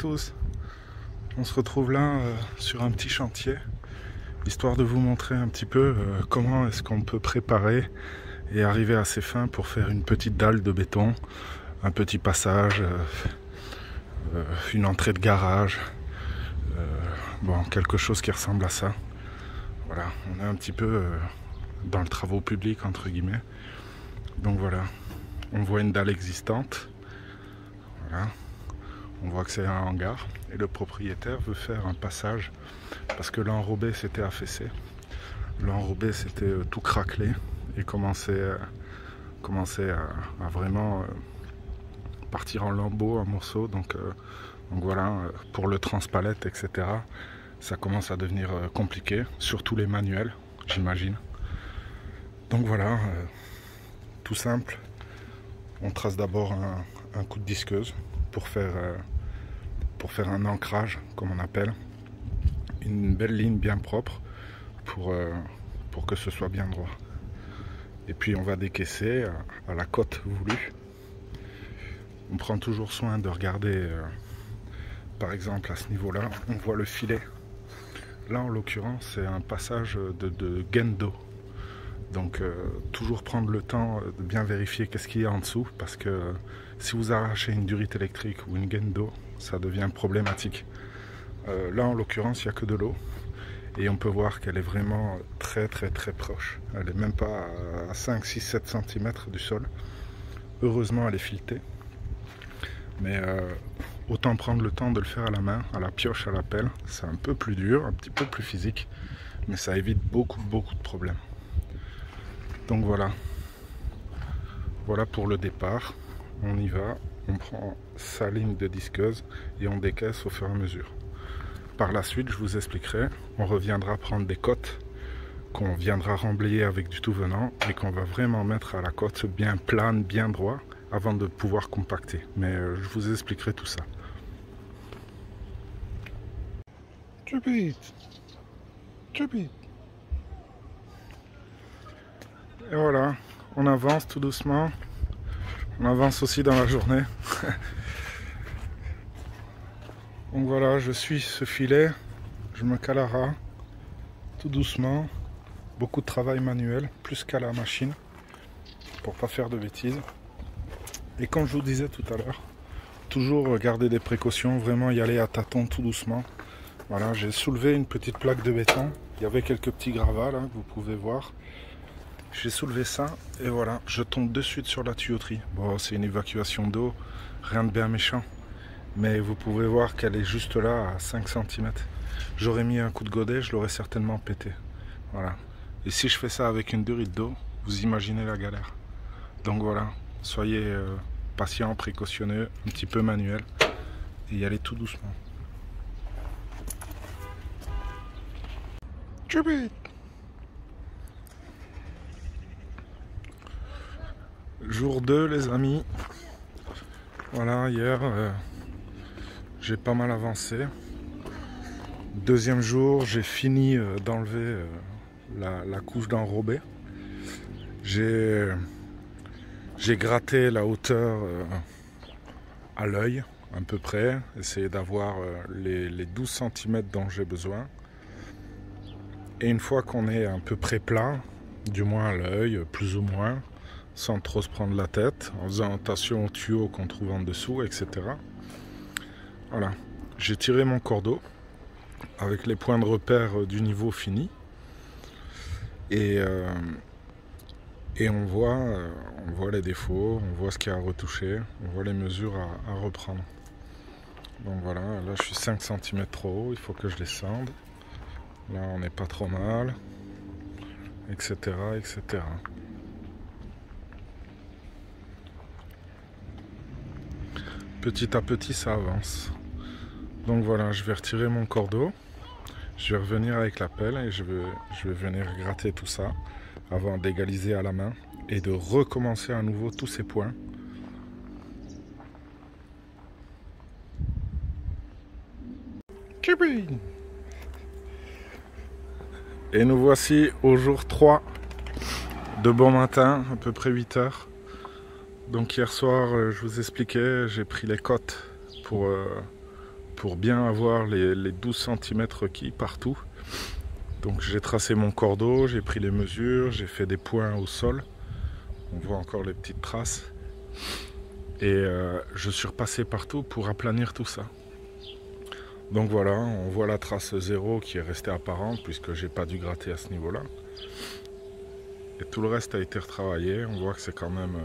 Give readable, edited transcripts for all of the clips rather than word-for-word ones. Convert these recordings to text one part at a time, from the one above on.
tous, on se retrouve là sur un petit chantier, histoire de vous montrer un petit peu comment est-ce qu'on peut préparer et arriver à ses fins pour faire une petite dalle de béton, un petit passage, une entrée de garage, bon, quelque chose qui ressemble à ça. Voilà, on est un petit peu dans le travaux public entre guillemets. Donc voilà, on voit une dalle existante. Voilà. On voit que c'est un hangar et le propriétaire veut faire un passage parce que l'enrobé s'était affaissé. L'enrobé s'était tout craquelé et commençait à vraiment partir en lambeaux, en morceaux. Donc voilà, pour le transpalette, etc., ça commence à devenir compliqué, surtout les manuels, j'imagine. Donc voilà, tout simple. On trace d'abord un coup de disqueuse pour faire un ancrage, comme on appelle, une belle ligne bien propre pour que ce soit bien droit. Et puis on va décaisser à la cote voulue. On prend toujours soin de regarder, par exemple à ce niveau-là, on voit le filet. Là en l'occurrence c'est un passage de gaine d'eau. Donc toujours prendre le temps de bien vérifier qu'est-ce qu'il y a en dessous, parce que si vous arrachez une durite électrique ou une gaine d'eau, ça devient problématique. Là en l'occurrence il n'y a que de l'eau et on peut voir qu'elle est vraiment très proche. Elle n'est même pas à 5, 6, 7 cm du sol. Heureusement elle est filetée. Mais autant prendre le temps de le faire à la main, à la pioche, à la pelle. C'est un peu plus dur, un petit peu plus physique, mais ça évite beaucoup de problèmes. Donc voilà, voilà pour le départ. On y va, on prend sa ligne de disqueuse et on décaisse au fur et à mesure. Par la suite, je vous expliquerai, on reviendra prendre des cotes qu'on viendra remblayer avec du tout venant et qu'on va vraiment mettre à la cote bien plane, bien droit, avant de pouvoir compacter. Mais je vous expliquerai tout ça. Et voilà, on avance tout doucement. On avance aussi dans la journée. Donc voilà, je suis ce filet. Je me cale à ras, tout doucement. Beaucoup de travail manuel, plus qu'à la machine, pour pas faire de bêtises. Et comme je vous disais tout à l'heure, toujours garder des précautions, vraiment y aller à tâtons tout doucement. Voilà, j'ai soulevé une petite plaque de béton. Il y avait quelques petits gravats là, que vous pouvez voir. J'ai soulevé ça et voilà, je tombe de suite sur la tuyauterie. Bon, c'est une évacuation d'eau, rien de bien méchant. Mais vous pouvez voir qu'elle est juste là à 5 cm. J'aurais mis un coup de godet, je l'aurais certainement pété. Voilà. Et si je fais ça avec une durite d'eau, vous imaginez la galère. Donc voilà, soyez patient, précautionneux, un petit peu manuel et y allez tout doucement. Jour 2 les amis. Voilà, hier j'ai pas mal avancé. Deuxième jour, j'ai fini d'enlever la couche d'enrobé. J'ai gratté la hauteur à l'œil, à peu près, essayer d'avoir les 12 cm dont j'ai besoin. Et une fois qu'on est à peu près plat, du moins à l'œil, plus ou moins, sans trop se prendre la tête, en faisant attention aux tuyaux qu'on trouve en dessous, etc. Voilà, j'ai tiré mon cordeau avec les points de repère du niveau fini. Et on voit les défauts, on voit ce qu'il y a à retoucher, on voit les mesures à reprendre. Donc voilà, là je suis 5 cm trop haut, il faut que je descende. Là on n'est pas trop mal, etc. etc. Petit à petit ça avance. Donc voilà, je vais retirer mon cordeau, je vais revenir avec la pelle et je vais venir gratter tout ça avant d'égaliser à la main et de recommencer à nouveau tous ces points. Et nous voici au jour 3 de bon matin, à peu près 8 heures. Donc hier soir, je vous expliquais, j'ai pris les cotes pour pour bien avoir les 12 cm requis partout. Donc j'ai tracé mon cordeau, j'ai pris les mesures, j'ai fait des points au sol. On voit encore les petites traces. Et je suis repassé partout pour aplanir tout ça. Donc voilà, on voit la trace 0 qui est restée apparente puisque j'ai pas dû gratter à ce niveau-là. Et tout le reste a été retravaillé. On voit que c'est quand même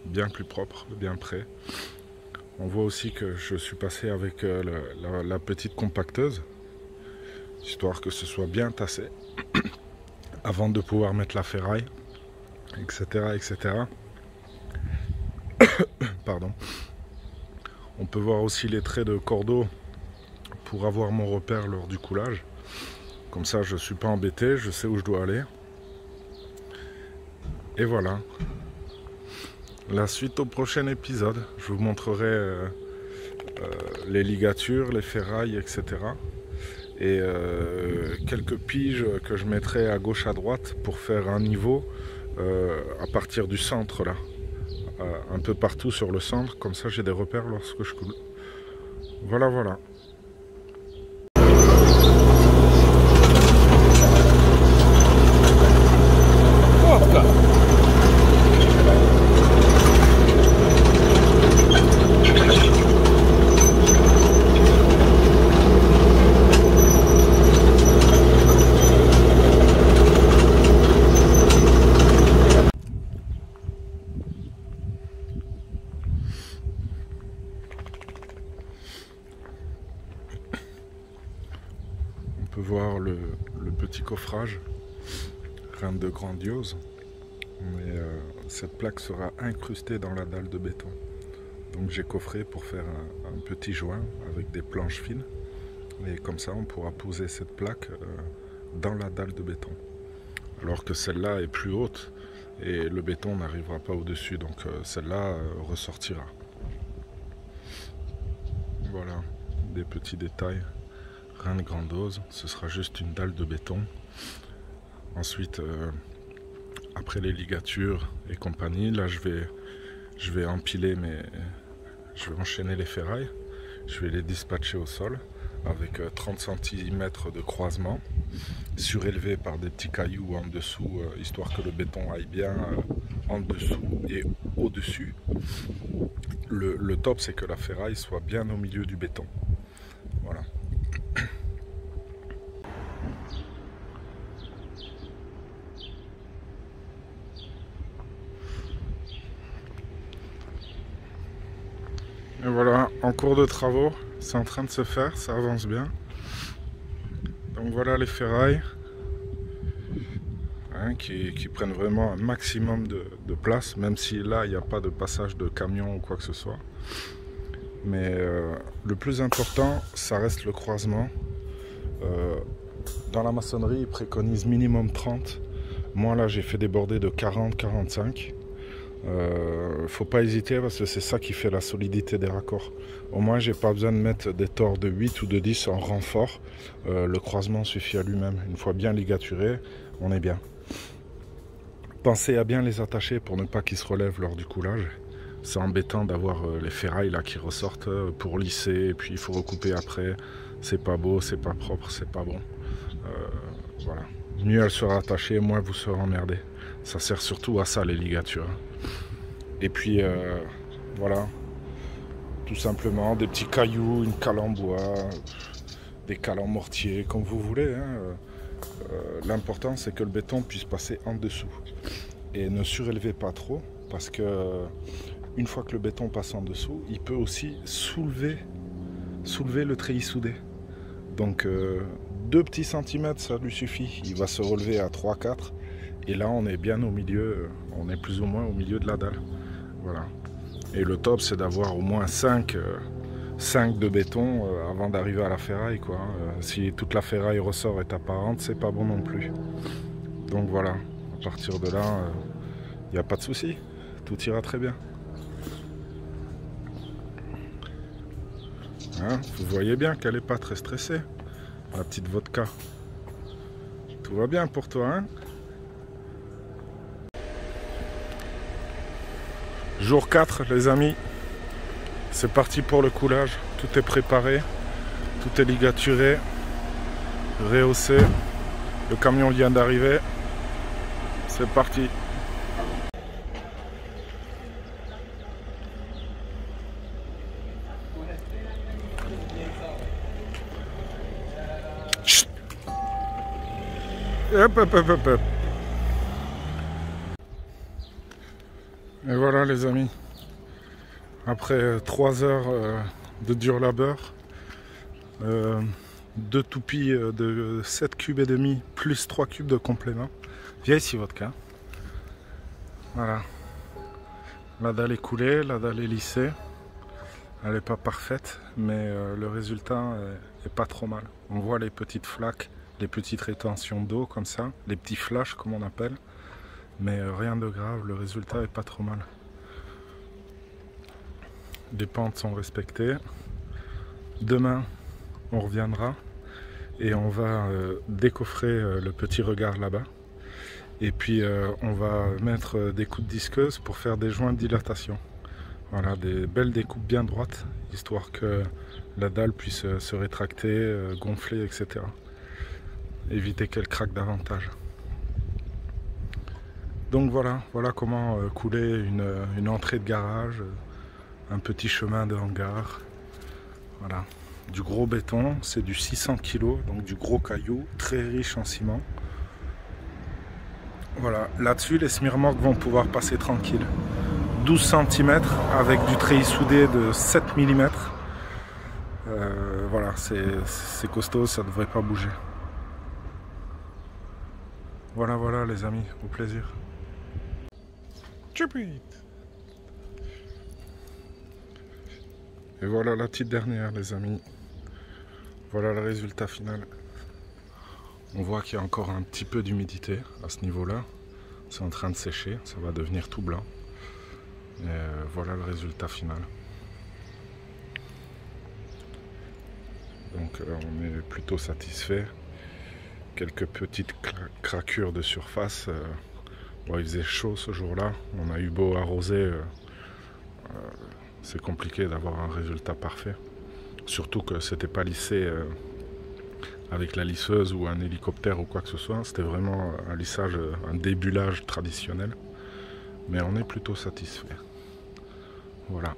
bien plus propre, bien prêt. On voit aussi que je suis passé avec la petite compacteuse, histoire que ce soit bien tassé, avant de pouvoir mettre la ferraille, etc. etc. Pardon. On peut voir aussi les traits de cordeau pour avoir mon repère lors du coulage. Comme ça, je ne suis pas embêté, je sais où je dois aller. Et voilà. La suite au prochain épisode. Je vous montrerai les ligatures, les ferrailles, etc. Et quelques piges que je mettrai à gauche à droite pour faire un niveau à partir du centre là. Un peu partout sur le centre, comme ça j'ai des repères lorsque je coule. Voilà, voilà. On peut voir le petit coffrage, rien de grandiose, mais cette plaque sera incrustée dans la dalle de béton. Donc j'ai coffré pour faire un petit joint avec des planches fines, et comme ça on pourra poser cette plaque dans la dalle de béton. Alors que celle-là est plus haute et le béton n'arrivera pas au-dessus, donc celle-là ressortira. Voilà, des petits détails. Rien de grandiose, ce sera juste une dalle de béton. Ensuite, après les ligatures et compagnie, là je vais empiler je vais enchaîner les ferrailles, je vais les dispatcher au sol avec 30 cm de croisement, surélevé par des petits cailloux en dessous, histoire que le béton aille bien en dessous et au-dessus. Le top, c'est que la ferraille soit bien au milieu du béton. Voilà. Et voilà, en cours de travaux, c'est en train de se faire, ça avance bien. Donc voilà les ferrailles hein, qui prennent vraiment un maximum de place, même si là il n'y a pas de passage de camion ou quoi que ce soit. Mais le plus important, ça reste le croisement. Dans la maçonnerie, ils préconisent minimum 30. Moi là j'ai fait des bordées de 40-45. Faut pas hésiter parce que c'est ça qui fait la solidité des raccords. Au moins j'ai pas besoin de mettre des tors de 8 ou de 10 en renfort. Le croisement suffit à lui-même. Une fois bien ligaturé, on est bien. Pensez à bien les attacher pour ne pas qu'ils se relèvent lors du coulage. C'est embêtant d'avoir les ferrailles là qui ressortent pour lisser et puis il faut recouper après. C'est pas beau, c'est pas propre, c'est pas bon. Voilà. Mieux elles seront attachées, moins vous serez emmerdé. Ça sert surtout à ça les ligatures. Et puis voilà, tout simplement des petits cailloux, une cale en bois, des cales en mortier, comme vous voulez. Hein. L'important c'est que le béton puisse passer en dessous. Et ne surélevez pas trop, parce que une fois que le béton passe en dessous, il peut aussi soulever le treillis soudé. Donc 2 petits centimètres, ça lui suffit. Il va se relever à 3-4. Et là, on est bien au milieu, on est plus ou moins au milieu de la dalle. Voilà. Et le top, c'est d'avoir au moins 5 de béton avant d'arriver à la ferraille, quoi. Si toute la ferraille ressort est apparente, c'est pas bon non plus. Donc voilà, à partir de là, il n'y a pas de souci. Tout ira très bien. Hein, vous voyez bien qu'elle n'est pas très stressée, la petite vodka. Tout va bien pour toi, hein? Jour 4 les amis, c'est parti pour le coulage, tout est préparé. Tout est ligaturé, rehaussé. Le camion vient d'arriver. C'est parti. Chut. Hop, hop, hop, hop, hop. Et voilà les amis, après 3 heures de dur labeur, 2 toupies de 7 cubes et demi plus 3 cubes de complément. Viens ici vodka. Voilà. La dalle est coulée, la dalle est lissée. Elle n'est pas parfaite, mais le résultat est pas trop mal. On voit les petites flaques, les petites rétentions d'eau comme ça, les petits flashs comme on appelle. Mais rien de grave, le résultat est pas trop mal. Les pentes sont respectées. Demain, on reviendra et on va décoffrer le petit regard là-bas. Et puis on va mettre des coups de disqueuse pour faire des joints de dilatation. Voilà, des belles découpes bien droites, histoire que la dalle puisse se rétracter, gonfler, etc. Éviter qu'elle craque davantage. Donc voilà comment couler une entrée de garage, un petit chemin de hangar. Voilà, du gros béton, c'est du 600 kg, donc du gros caillou, très riche en ciment. Voilà, là-dessus les smirmocs vont pouvoir passer tranquille. 12 cm avec du treillis soudé de 7 mm. Voilà, c'est costaud, ça ne devrait pas bouger. Voilà les amis, au plaisir. Et voilà la petite dernière les amis. Voilà le résultat final. On voit qu'il y a encore un petit peu d'humidité à ce niveau-là. C'est en train de sécher, ça va devenir tout blanc. Et voilà le résultat final. Donc on est plutôt satisfait. Quelques petites craquures de surface. Bon, il faisait chaud ce jour-là. On a eu beau arroser. C'est compliqué d'avoir un résultat parfait. Surtout que c'était pas lissé avec la lisseuse ou un hélicoptère ou quoi que ce soit. C'était vraiment un lissage, un débulage traditionnel. Mais on est plutôt satisfait. Voilà.